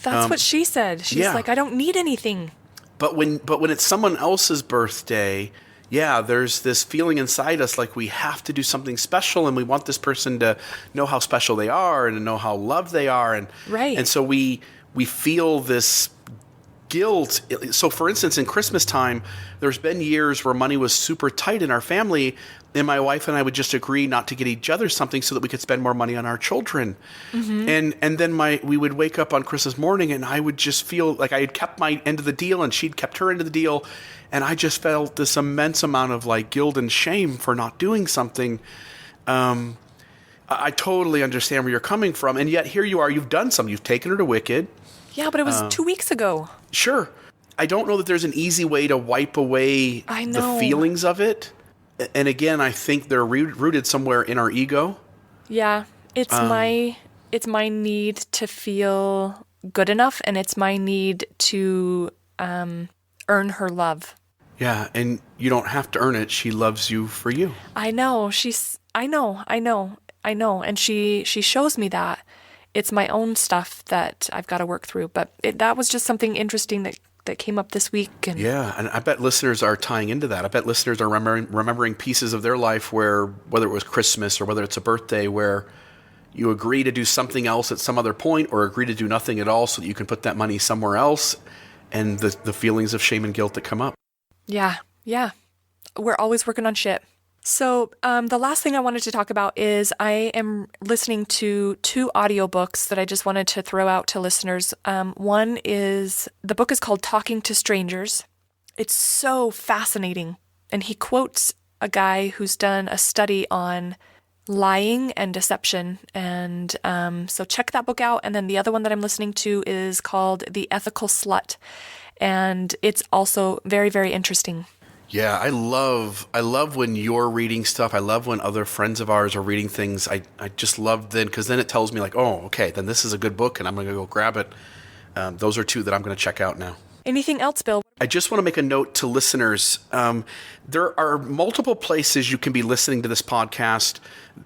That's what she said. She's like, I don't need anything. But when it's someone else's birthday, yeah, there's this feeling inside us like we have to do something special, and we want this person to know how special they are and to know how loved they are, and right. And so we feel this guilt. So for instance, in Christmas time, there's been years where money was super tight in our family, and my wife and I would just agree not to get each other something so that we could spend more money on our children. Mm-hmm. And then we would wake up on Christmas morning, and I would just feel like I had kept my end of the deal and she'd kept her end of the deal, and I just felt this immense amount of like guilt and shame for not doing something. I totally understand where you're coming from, and yet here you are, you've done something. You've taken her to Wicked. Yeah, but it was 2 weeks ago. Sure. I don't know that there's an easy way to wipe away the feelings of it. And again, I think they're rooted somewhere in our ego. Yeah, it's my need to feel good enough, and it's my need to earn her love. Yeah, and you don't have to earn it. She loves you for you. I know. I know. And she shows me that. It's my own stuff that I've got to work through. But that was just something interesting that came up this week. And yeah, and I bet listeners are tying into that. I bet listeners are remembering pieces of their life where, whether it was Christmas or whether it's a birthday, where you agree to do something else at some other point, or agree to do nothing at all so that you can put that money somewhere else, and the feelings of shame and guilt that come up. Yeah. We're always working on shit. So the last thing I wanted to talk about is I am listening to 2 audiobooks that I just wanted to throw out to listeners. One is, the book is called Talking to Strangers. It's so fascinating. And he quotes a guy who's done a study on lying and deception. And so check that book out. And then the other one that I'm listening to is called The Ethical Slut. And it's also very, very interesting. Yeah, I love when you're reading stuff. I love when other friends of ours are reading things. I just love then, because then it tells me like, oh, okay, then this is a good book, and I'm going to go grab it. Those are 2 that I'm going to check out now. Anything else, Bill? I just want to make a note to listeners. There are multiple places you can be listening to this podcast.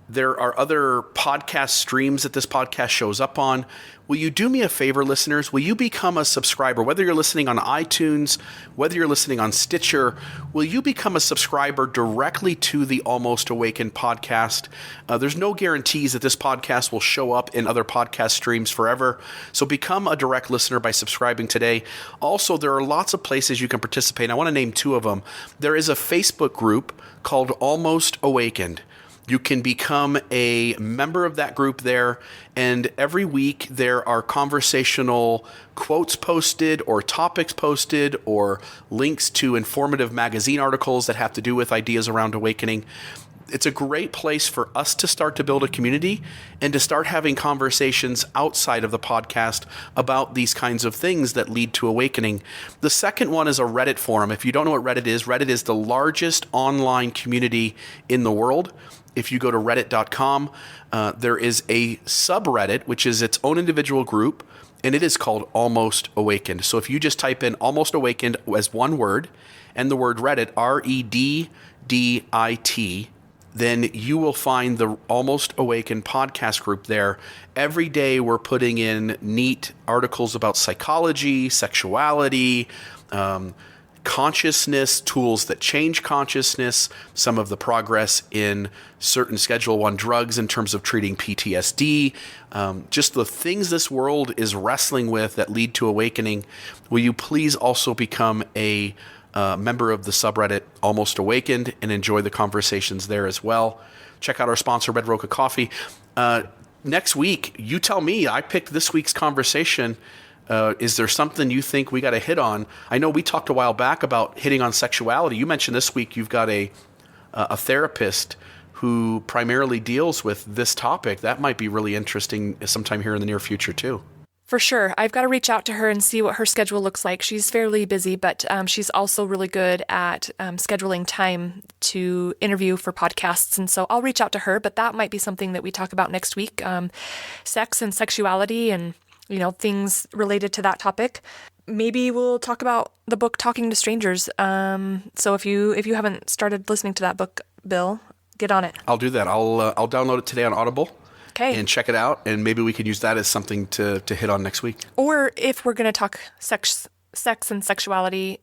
There are other podcast streams that this podcast shows up on. Will you do me a favor, listeners? Will you become a subscriber? Whether you're listening on iTunes, whether you're listening on Stitcher, will you become a subscriber directly to the Almost Awakened podcast? There's no guarantees that this podcast will show up in other podcast streams forever. So become a direct listener by subscribing today. Also, there are lots of places you can participate. I want to name 2 of them. There is a Facebook group called Almost Awakened. You can become a member of that group there, and every week there are conversational quotes posted or topics posted or links to informative magazine articles that have to do with ideas around awakening. It's a great place for us to start to build a community and to start having conversations outside of the podcast about these kinds of things that lead to awakening. The second one is a Reddit forum. If you don't know what Reddit is the largest online community in the world. If you go to reddit.com, there is a subreddit, which is its own individual group, and it is called Almost Awakened. So if you just type in Almost Awakened as one word and the word Reddit, Reddit, then you will find the Almost Awakened podcast group there. Every day we're putting in neat articles about psychology, sexuality, consciousness, tools that change consciousness, some of the progress in certain Schedule 1 drugs in terms of treating PTSD, just the things this world is wrestling with that lead to awakening. Will you please also become a member of the subreddit Almost Awakened and enjoy the conversations there as well. Check out our sponsor, Red Roca Coffee. Next week, you tell me, I picked this week's conversation. Is there something you think we got to hit on? I know we talked a while back about hitting on sexuality. You mentioned this week you've got a therapist who primarily deals with this topic. That might be really interesting sometime here in the near future too. For sure. I've got to reach out to her and see what her schedule looks like. She's fairly busy, but she's also really good at scheduling time to interview for podcasts. And so I'll reach out to her, but that might be something that we talk about next week. Sex and sexuality and, things related to that topic. Maybe we'll talk about the book Talking to Strangers. So if you haven't started listening to that book, Bill, get on it. I'll do that. I'll download it today on Audible. Okay. And check it out, and maybe we could use that as something to hit on next week. Or if we're going to talk sex and sexuality,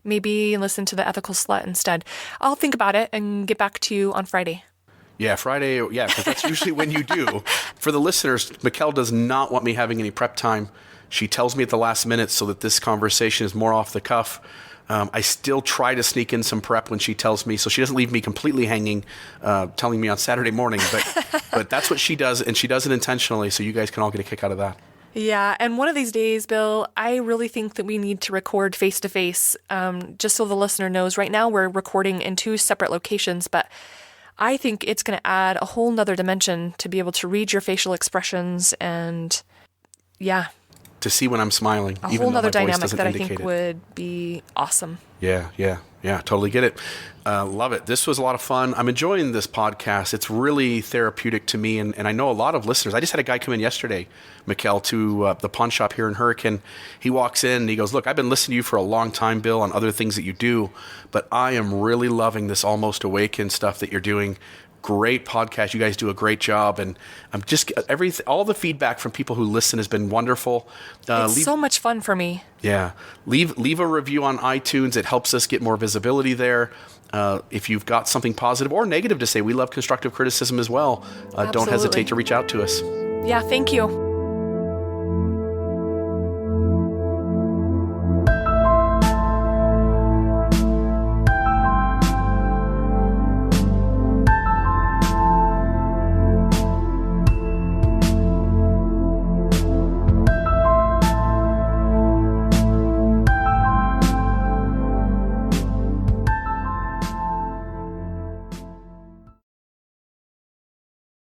maybe listen to The Ethical Slut instead. I'll think about it and get back to you on Friday. Yeah, Friday. Yeah, because that's usually when you do. For the listeners, Mikkel does not want me having any prep time. She tells me at the last minute so that this conversation is more off the cuff. I still try to sneak in some prep when she tells me, so she doesn't leave me completely hanging, telling me on Saturday morning. But that's what she does, and she does it intentionally, so you guys can all get a kick out of that. Yeah, and one of these days, Bill, I really think that we need to record face-to-face, just so the listener knows. Right now we're recording in 2 separate locations, but I think it's going to add a whole nother dimension to be able to read your facial expressions and, yeah. To see when I'm smiling. A whole nother dynamic that I think would be awesome. Yeah, totally get it. Love it. This was a lot of fun. I'm enjoying this podcast. It's really therapeutic to me, and I know a lot of listeners. I just had a guy come in yesterday, Mikkel, to the pawn shop here in Hurricane. He walks in and he goes, "Look, I've been listening to you for a long time, Bill, on other things that you do, but I am really loving this Almost Awakened stuff that you're doing. Great podcast. You guys do a great job." And I'm just all the feedback from people who listen has been wonderful. It's so much fun for me. Yeah. Leave a review on iTunes. It helps us get more visibility there. If you've got something positive or negative to say, we love constructive criticism as well. Don't hesitate to reach out to us. Yeah, thank you.